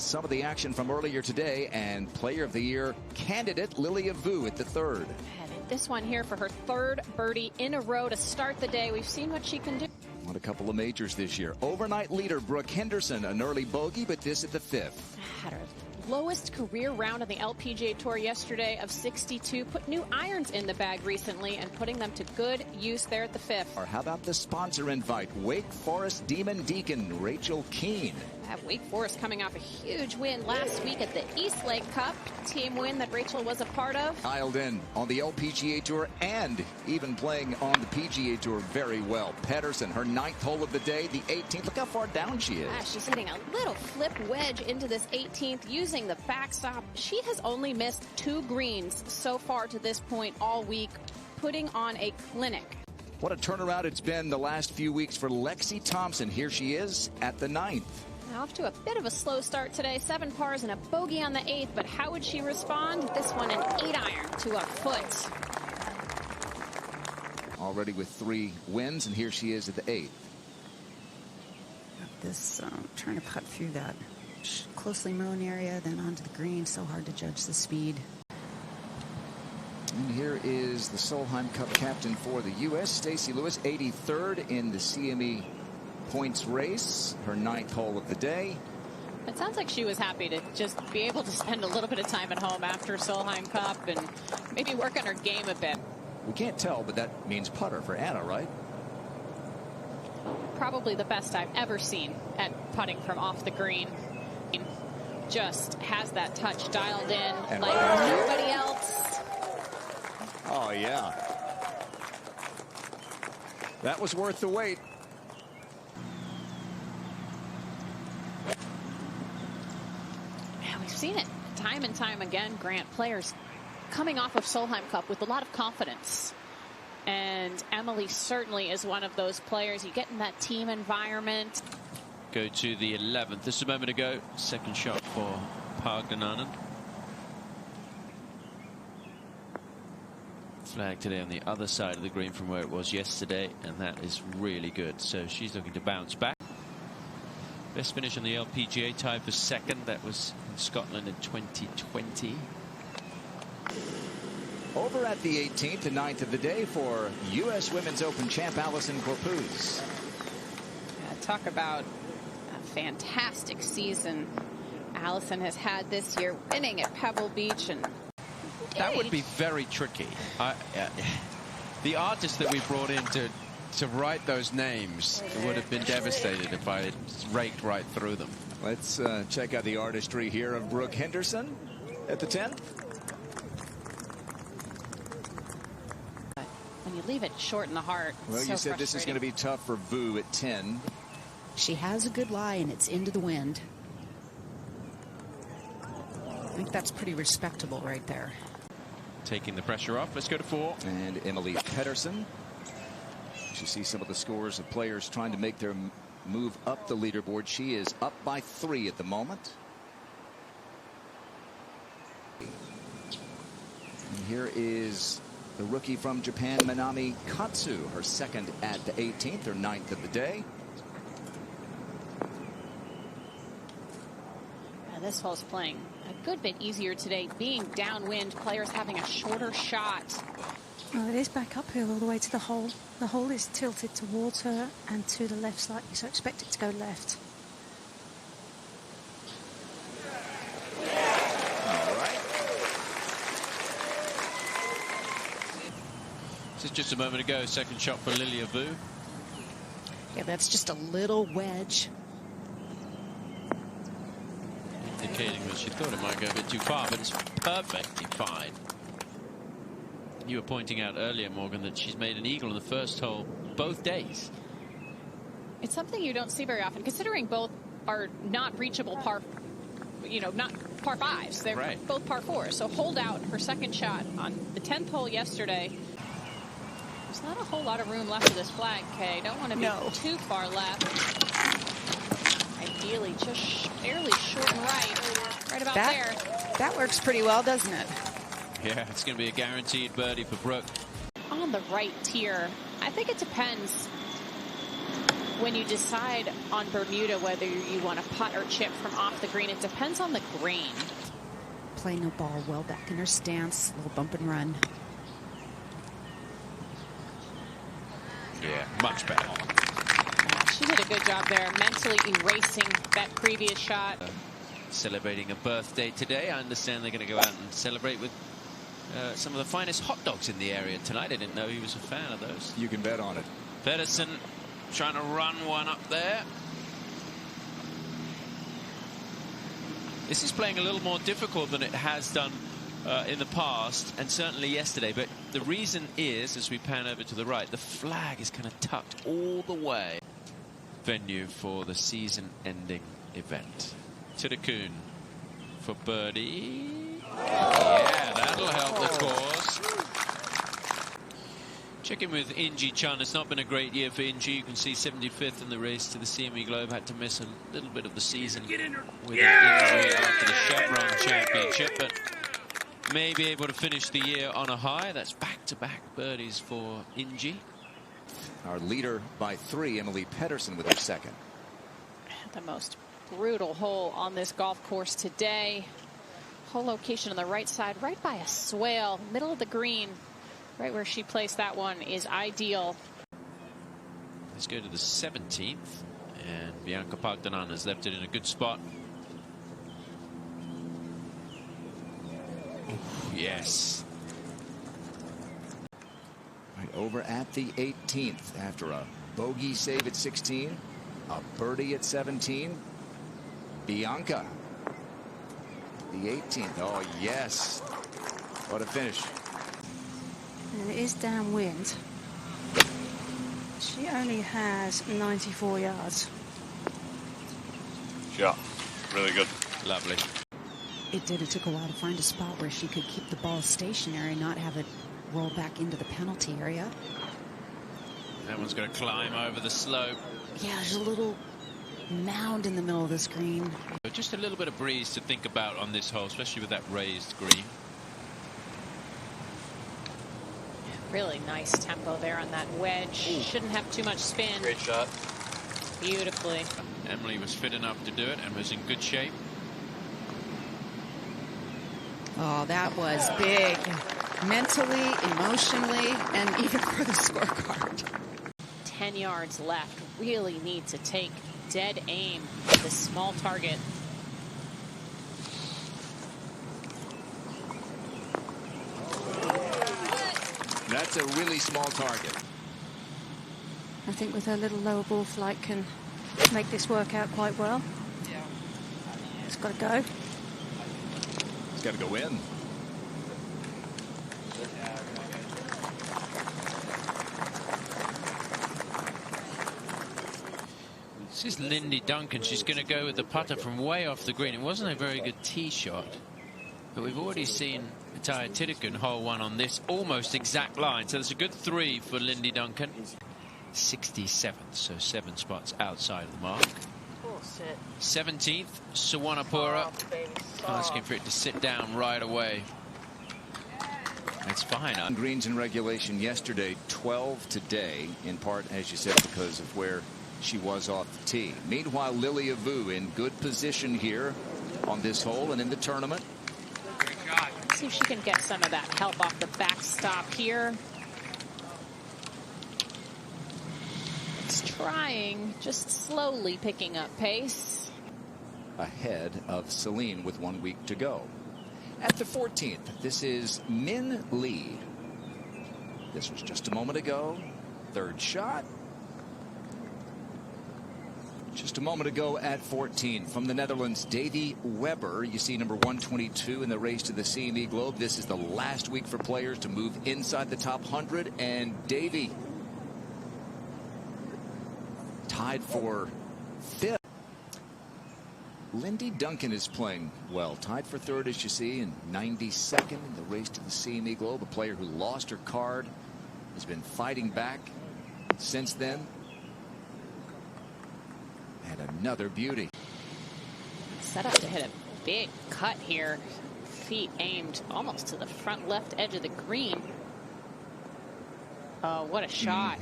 some of the action from earlier today, and Player of the Year candidate Lilia Vu at the third. This one here for her third birdie in a row to start the day. We've seen what she can do. Won a couple of majors this year. Overnight leader Brooke Henderson, an early bogey, but this at the fifth. Had her lowest career round on the LPGA Tour yesterday of 62. Put new irons in the bag recently and putting them to good use there at the fifth. Or how about the sponsor invite? Wake Forest Demon Deacon Rachel Keene. Wake Forest coming off a huge win last week at the East Lake Cup, team win that Rachel was a part of. Dialed in on the LPGA Tour and even playing on the PGA Tour very well. Pedersen, her 9th hole of the day, the 18th. Look how far down she is. She's hitting a little flip wedge into this 18th using the backstop. She has only missed 2 greens so far to this point all week, putting on a clinic. What a turnaround it's been the last few weeks for Lexi Thompson. Here she is at the 9th. Off to a bit of a slow start today. 7 pars and a bogey on the 8th, but how would she respond? This one an 8-iron to a foot. Already with 3 wins, and here she is at the 8th. This trying to putt through that closely mown area, then onto the green. So hard to judge the speed. And here is the Solheim Cup captain for the U.S., Stacy Lewis, 83rd in the CME points race, her 9th hole of the day. It sounds like she was happy to just be able to spend a little bit of time at home after Solheim Cup and maybe work on her game a bit. We can't tell, but that means putter for Anna, right? Probably the best I've ever seen at putting from off the green. Just has that touch dialed in and like nobody else. Oh, yeah. That was worth the wait. We've seen it time and time again, Grant. Players coming off of Solheim Cup with a lot of confidence. And Emily certainly is one of those players. You get in that team environment. Go to the 11th. Just a moment ago. Second shot for Pagananen. Flag today on the other side of the green from where it was yesterday, and that is really good. So she's looking to bounce back. Best finish on the LPGA, tied for 2nd. That was in Scotland in 2020. Over at the 18th and 9th of the day for U.S. Women's Open champ Allison Corpuz. Talk about a fantastic season Allison has had this year, winning at Pebble Beach. And that would be very tricky. The artist that we brought in to write those names would have been devastated if I had raked right through them. Let's check out the artistry here of Brooke Henderson at the 10th. When you leave it short in the heart. Well, you said this is going to be tough for Vu at 10. She has a good lie, and it's into the wind. I think that's pretty respectable right there. Taking the pressure off. Let's go to 4. And Emily Pedersen. You see some of the scores of players trying to make their move up the leaderboard. She is up by 3 at the moment. And here is the rookie from Japan, Manami Katsu, her 2nd at the 18th, or 9th of the day. This hole's playing a good bit easier today, being downwind, players having a shorter shot. Well, it is back uphill all the way to the hole. The hole is tilted towards her and to the left slightly, so expect it to go left. All right. This is just a moment ago. Second shot for Lilia Vu. Yeah, that's just a little wedge. Indicating that she thought it might go a bit too far, but it's perfectly fine. You were pointing out earlier, Morgan, that she's made an eagle in the first hole both days. It's something you don't see very often, considering both are not reachable par, not par 5s. They're both par 4s. So hold out her 2nd shot on the 10th hole yesterday. There's not a whole lot of room left of this flag, Kay. Don't want to be too far left. Ideally, just barely short and right about there. That works pretty well, doesn't it? Yeah, it's going to be a guaranteed birdie for Brooke. On the right tier, I think it depends when you decide on Bermuda whether you want to putt or chip from off the green, it depends on the green. Playing the ball well back in her stance, little bump and run. Yeah, much better. She did a good job there, mentally erasing that previous shot. Celebrating a birthday today. I understand they're going to go out and celebrate with some of the finest hot dogs in the area tonight. I didn't know he was a fan of those. You can bet on it. Pedersen trying to run one up there. This is playing a little more difficult than it has done in the past, and certainly yesterday. But the reason is, as we pan over to the right, the flag is kind of tucked all the way. Venue for the season-ending event. Tidakun for birdie. Yeah, that'll help the cause. Checking with Inji Chun. It's not been a great year for Inji. You can see 75th in the race to the CME Globe. Had to miss a little bit of the season with an injury after the Chevron Championship, but may be able to finish the year on a high. That's back-to-back birdies for Inji. Our leader by 3, Emily Pedersen, with her second. The most brutal hole on this golf course today. Hole location on the right side, right by a swale, middle of the green. Right where she placed that one is ideal. Let's go to the 17th, and Bianca Pagdanan has left it in a good spot. Ooh, yes. Right over at the 18th, after a bogey save at 16, a birdie at 17. Bianca, the 18th. Oh, yes. What a finish. And it is downwind. She only has 94 yards. Yeah, really good. Lovely. It took a while to find a spot where she could keep the ball stationary and not have it roll back into the penalty area. That one's going to climb over the slope. Yeah, there's a little mound in the middle of the screen. Just a little bit of breeze to think about on this hole, especially with that raised green. Really nice tempo there on that wedge. Ooh. Shouldn't have too much spin. Great shot. Beautifully. Emily was fit enough to do it and was in good shape. Oh, that was big. Mentally, emotionally, and even for the scorecard. 10 yards left. Really need to take dead aim at this small target. That's a really small target. I think with her little lower ball flight can make this work out quite well. It's got to go. It's got to go in. This is Lindy Duncan. She's going to go with the putter from way off the green. It wasn't a very good tee shot, but we've already seen Ataya Tidakun hole one on this almost exact line. So that's a good 3 for Lindy Duncan. 67th, so 7 spots outside of the mark. 17th, Suwanapura. Asking for it to sit down right away. That's fine. Greens in regulation yesterday, 12 today, in part, as you said, because of where she was off the tee. Meanwhile, Lilia Vu in good position here on this hole and in the tournament. Let's see if she can get some of that help off the backstop here. It's trying, just slowly picking up pace. Ahead of Celine with 1 week to go. At the 14th, this is Min Lee. This was just a moment ago. Third shot. Just a moment ago at 14 from the Netherlands, Davy Weber. You see number 122 in the race to the CME Globe. This is the last week for players to move inside the top 100. And Davy tied for 5th. Lindy Duncan is playing well. Tied for 3rd, as you see, and 92nd in the race to the CME Globe. A player who lost her card, has been fighting back since then. And another beauty. Set up to hit a big cut here. Feet aimed almost to the front left edge of the green. Oh, what a shot.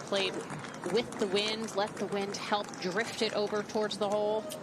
played with the wind, let the wind help drift it over towards the hole.